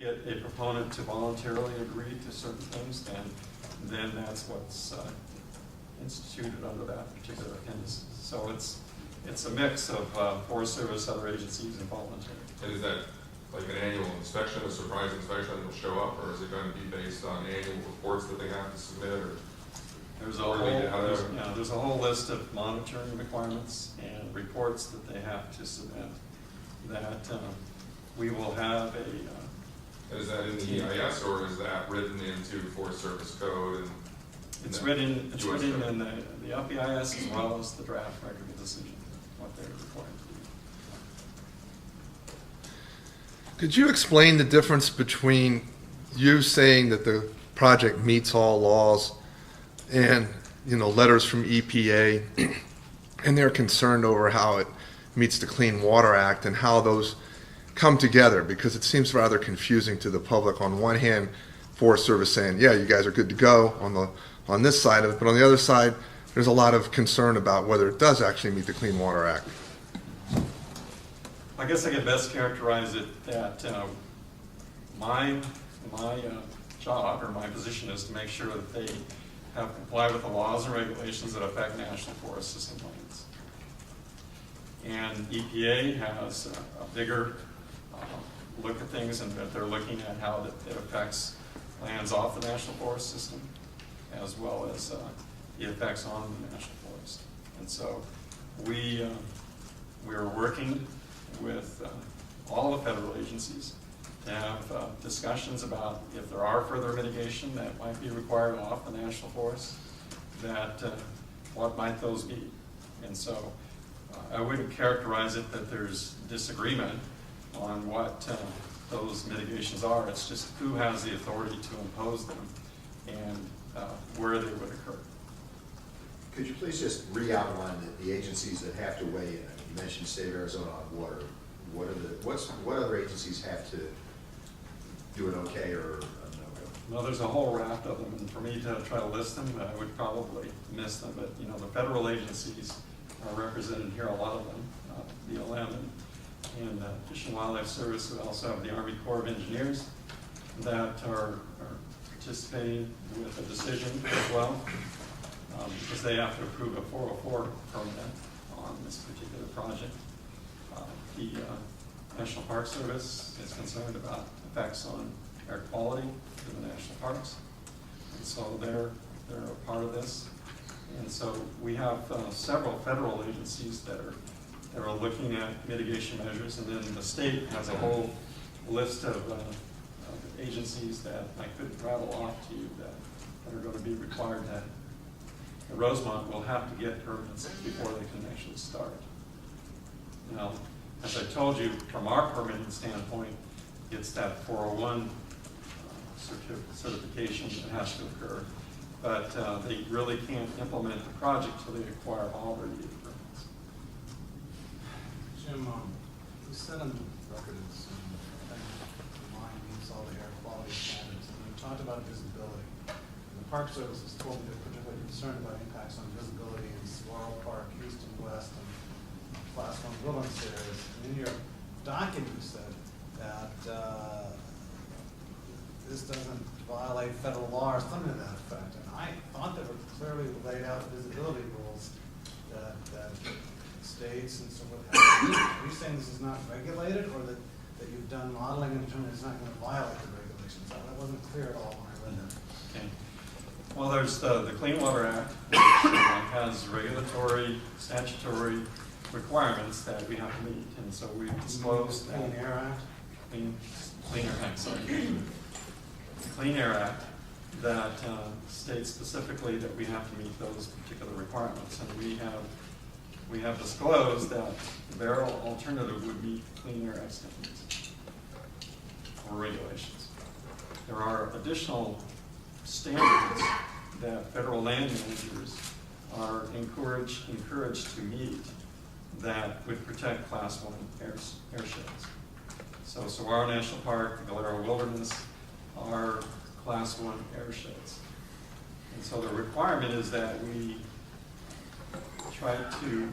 get a proponent to voluntarily agree to certain things, then that's what's instituted under that particular appendice. So it's a mix of Forest Service, other agencies, and voluntary. And is that like an annual inspection, a surprise inspection that will show up, or is it going to be based on annual reports that they have to submit? Or there's a whole list of monitoring requirements and reports that they have to submit that we will have a... is that in the EIS, or is that written into Forest Service code? And it's written in the FEIS as well as the draft record of decision, what they're required to do. Could you explain the difference between you saying that the project meets all laws and, you know, letters from EPA and they're concerned over how it meets the Clean Water Act and how those come together? Because it seems rather confusing to the public. On one hand, Forest Service saying, yeah, you guys are good to go on this side of it, but on the other side, there's a lot of concern about whether it does actually meet the Clean Water Act. I guess I can best characterize it that my job or my position is to make sure that they have complied with the laws and regulations that affect National Forest System lands. And EPA has a bigger look at things, and that they're looking at how it affects lands off the National Forest System, as well as the effects on the National Forest. And so we're working with all the federal agencies to have discussions about if there are further mitigation that might be required off the National Forest, that what might those be. And so I wouldn't characterize it that there's disagreement on what those mitigations are. It's just who has the authority to impose them and where they would occur. Could you please just re-outline the agencies that have to weigh in? You mentioned State of Arizona on water. What other agencies have to do an okay or a no-go? Well, there's a whole raft of them, and for me to try to list them, I would probably miss them. But you know, the federal agencies are represented here, a lot of them, BLM and Fish and Wildlife Service. We also have the Army Corps of Engineers that are participating with a decision as well, because they have to approve a 404 permit on this particular project. The National Park Service is concerned about effects on air quality in the national parks, and so they're a part of this. And so we have several federal agencies that are looking at mitigation measures, and then the state has a whole list of agencies that I could rattle off to you that are going to be required that Rosemont will have to get permits before they can actually start. Now, as I told you, from our permitting standpoint, it's that 401 certification that has to occur, but they really can't implement the project until they acquire all their needed permits. Jim, you said on the record it's the line meets all the air quality standards, and you talked about visibility. And the Park Service has told me they're particularly concerned about impacts on visibility in Saguaro Park, East and West, and Class 1 wilderness areas. And in your document, you said that this doesn't violate federal law or something to that effect. And I thought there were clearly laid out visibility rules that states and so forth have to meet. Are you saying this is not regulated, or that you've done modeling and determined it's not going to violate the regulations? That wasn't clear at all when I read that. Okay. Well, there's the Clean Water Act, which has regulatory, statutory requirements that we have to meet, and so we've disclosed that. Clean Air Act? Clean Air Act, sorry. The Clean Air Act that states specifically that we have to meet those particular requirements, and we have disclosed that the barrel alternative would meet Clean Air Act standards or regulations. There are additional standards that federal land managers are encouraged to meet that would protect Class 1 airsheds. So Saguaro National Park, the Galera Wilderness are Class 1 airsheds. And so the requirement is that we try to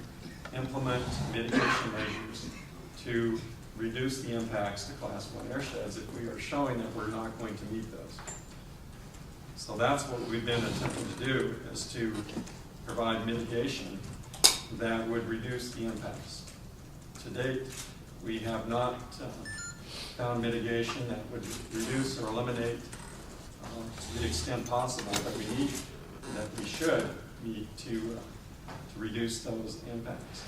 implement mitigation measures to reduce the impacts to Class 1 airsheds if we are showing that we're not going to meet those. So that's what we've been attempting to do, is to provide mitigation that would reduce the impacts. To date, we have not found mitigation that would reduce or eliminate to the extent possible that we need, that we should need to reduce those impacts.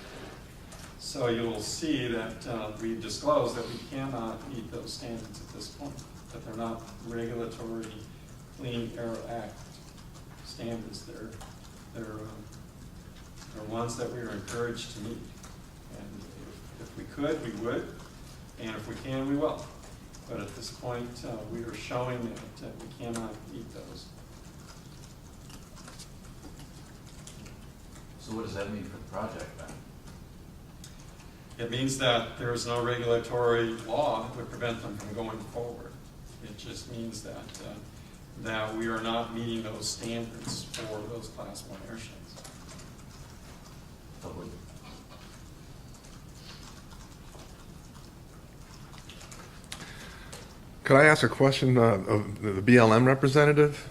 So you'll see that we've disclosed that we cannot meet those standards at this point, that they're not regulatory Clean Air Act standards. They're ones that we are encouraged to meet. And if we could, we would, and if we can, we will. But at this point, we are showing that we cannot meet those. So what does that mean for the project then? It means that there is no regulatory law that would prevent them from going forward. It just means that we are not meeting those standards for those Class 1 airsheds. Totally. Could I ask a question of the BLM representative?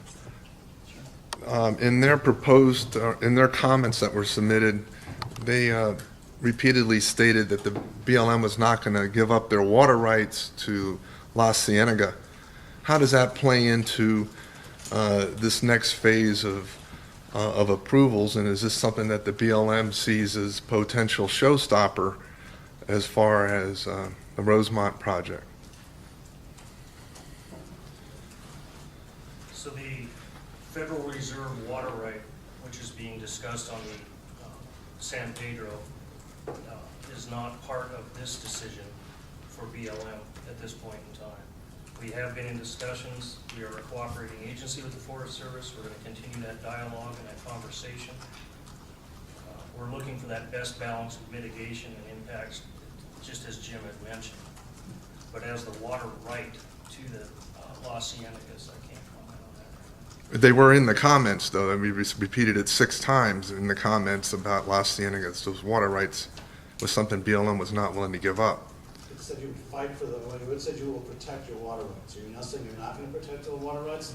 In their proposed, in their comments that were submitted, they repeatedly stated that the BLM was not going to give up their water rights to La Cienega. How does that play into this next phase of approvals, and is this something that the BLM sees as potential showstopper as far as the Rosemont project? So the Federal Reserve water right, which is being discussed on the San Pedro, is not part of this decision for BLM at this point in time. We have been in discussions. We are a cooperating agency with the Forest Service. We're going to continue that dialogue and that conversation. We're looking for that best balance of mitigation and impacts, just as Jim had mentioned. But as the water right to the Las Ciénegas, I can't comment on that right now. They were in the comments, though, and we repeated it 6 times in the comments about La Ciénegas. Those water rights was something BLM was not willing to give up. It said you would fight for them, it said you will protect your water rights. Are you now saying you're not going to protect the water rights?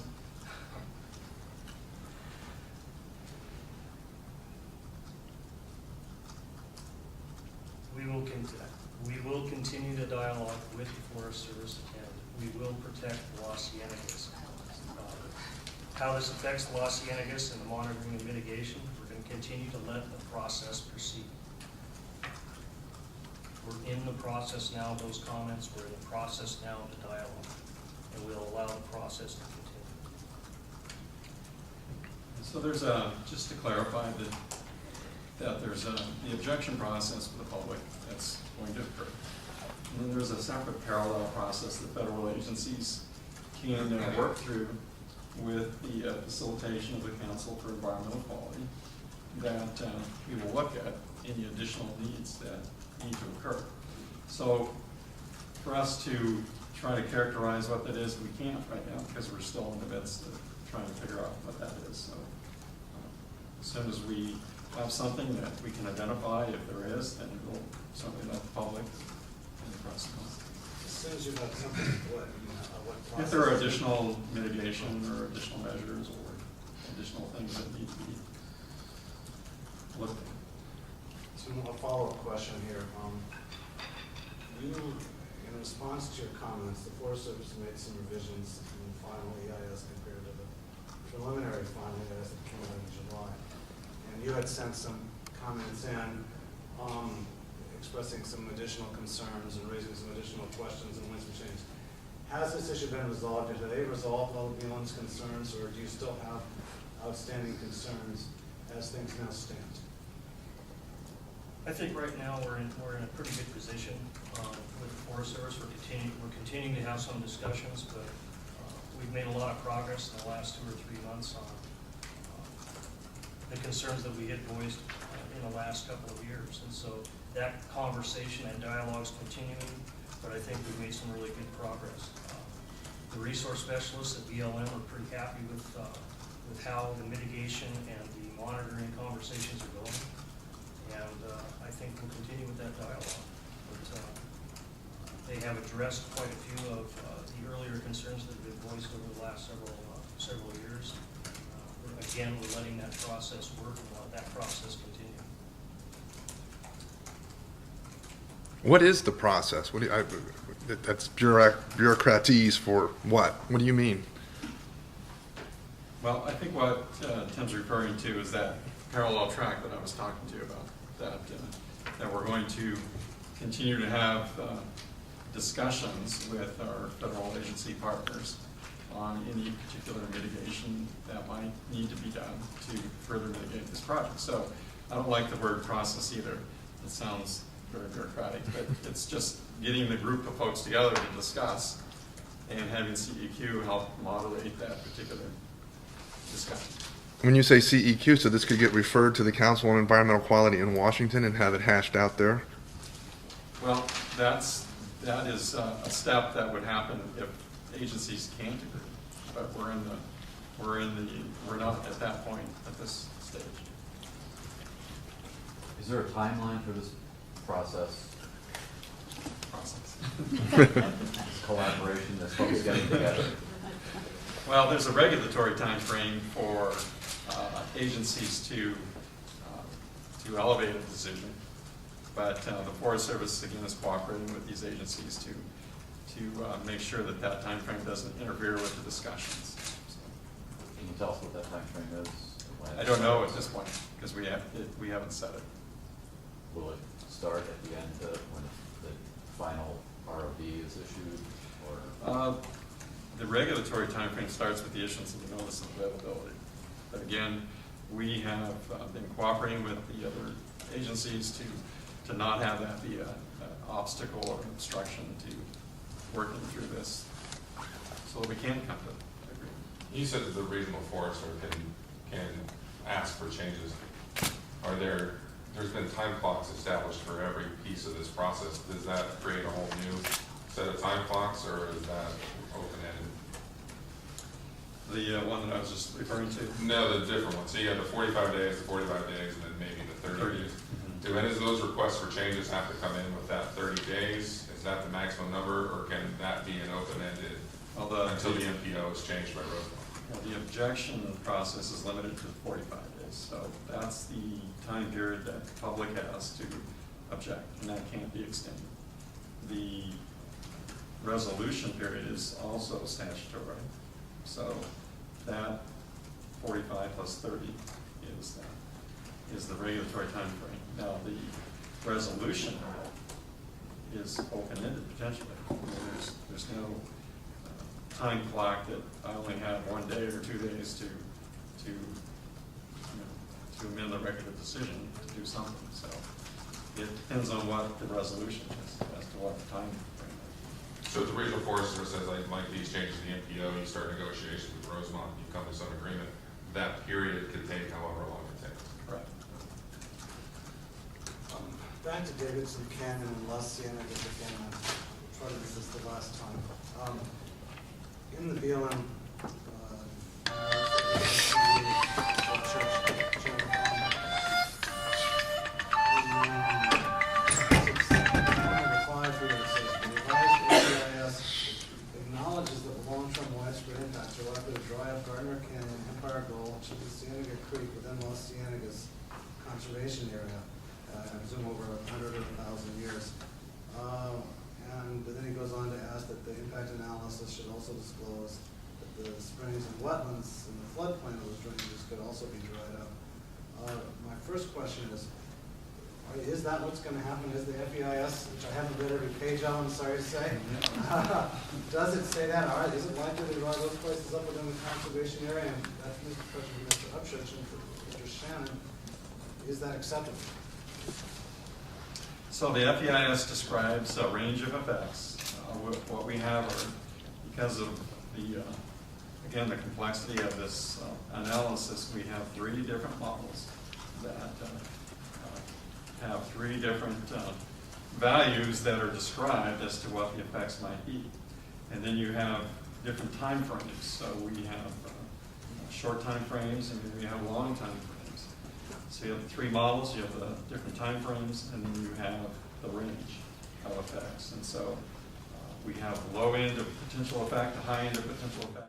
We will continue the dialogue with the Forest Service, and we will protect the Las Ciénegas. How this affects the Las Ciénegas and the monitoring and mitigation, we're going to continue to let the process proceed. We're in the process now of those comments, we're in the process now of the dialogue, and we'll allow the process to continue. So there's just to clarify that there's the objection process for the public that's going to occur. And then there's a separate parallel process that federal agencies can work through with the facilitation of the Council for Environmental Quality that we will look at any additional needs that need to occur. So for us to try to characterize what that is, we can't right now because we're still in the midst of trying to figure out what that is. So as soon as we have something that we can identify, if there is, then we'll certainly let the public and the press know. As soon as you have something, what process? If there are additional mitigation or additional measures or additional things that need to be looked at. So a follow-up question here. You, in response to your comments, the Forest Service made some revisions in the final EIS compared to the preliminary final EIS that came out in July. And you had sent some comments in expressing some additional concerns and raising some additional questions and wanting some change. Has this issue been resolved? Have they resolved all of BLM's concerns, or do you still have outstanding concerns as things now stand? I think right now we're in a pretty good position with the Forest Service. We're continuing to have some discussions, but we've made a lot of progress in the last 2 or 3 months on the concerns that we had voiced in the last couple of years. And so that conversation and dialogue's continuing, but I think we've made some really good progress. The resource specialists at BLM are pretty happy with how the mitigation and the monitoring conversations are going. And I think we'll continue with that dialogue. But They have addressed quite a few of the earlier concerns that have been voiced over the last several years. Again, we're letting that process work and let that process continue. What is the process? What do you, that's bureaucratese for what? What do you mean? Well, I think what Tim's referring to is that parallel track that I was talking to you about, that we're going to continue to have discussions with our federal agency partners on any particular mitigation that might need to be done to further mitigate this project. So I don't like the word process either. It sounds very bureaucratic, but it's just getting the group of folks together to discuss and having CEQ help moderate that particular discussion. When you say CEQ, so this could get referred to the Council on Environmental Quality in Washington and have it hashed out there? Well, that is a step that would happen if agencies can't agree, but we're not at that point at this stage. Is there a timeline for this process? This collaboration, this folks getting together? Well, there's a regulatory time frame for agencies to elevate a decision, but the Forest Service again is cooperating with these agencies to make sure that that time frame doesn't interfere with the discussions. So, Can you tell us what that timeframe is? When I don't know at this point because we haven't set it. Will it start at the end of when the final ROD is issued, or? The regulatory timeframe starts with the issuance of the notice of availability. But again, we have been cooperating with the other agencies to not have that be an obstacle or obstruction to working through this so that we can come to an agreement. You said that the regional forester can ask for changes. There's been time clocks established for every piece of this process. Does that create a whole new set of time clocks, or is that open-ended? The one that I was just referring to? No, the different one. So you have the 45 days, and then maybe the 30 days. Mm-hmm. Do any of those requests for changes have to come in with that 30 days? Is that the maximum number, or can that be an open-ended until the MPO is changed by Rosemont? Well, the objection process is limited to 45 days, so that's the time period that the public has to object, and that can't be extended. The resolution period is also statutory, so that 45 plus 30 is the regulatory time frame. Now, the resolution is open-ended potentially. I mean, there's no time clock that I only have 1 day or 2 days to amend the record of decision to do something. So it depends on what the resolution is as to what the time frame is. So if the regional forester says, I'd like these changes to the MPO, you start negotiations with Rosemont, you come to some agreement, that period could take however long it takes. Correct. Back to Davidson Canyon and La Cienega again. I'll try to do this the last time. In the BLM acknowledges that the long-term widespread impacts are likely to dry up Gardner Canyon, Empire Gold, Chica Cienega Creek within Los Cienega's conservation area. I presume over 100 or 1,000 years. And then he goes on to ask that the impact analysis should also disclose that the springs and wetlands and the floodplain of those drainages could also be dried up. My first question is that what's going to happen? Is the FEIS, which I haven't read every page of, I'm sorry to say, does it say that? All right, is it likely to dry those places up within the conservation area? And that's the question for Mr. Upchurch and for Mr. Shannon. Is that acceptable? So the FEIS describes a range of effects. What we have are, because of the, again, the complexity of this analysis, we have 3 different models that have 3 different values that are described as to what the effects might be. And then you have different time frames. So we have short time frames and then we have long time frames. So you have the 3 models, you have the different time frames, and then you have the range of effects. And so We have low end of potential effect, high end of potential effect.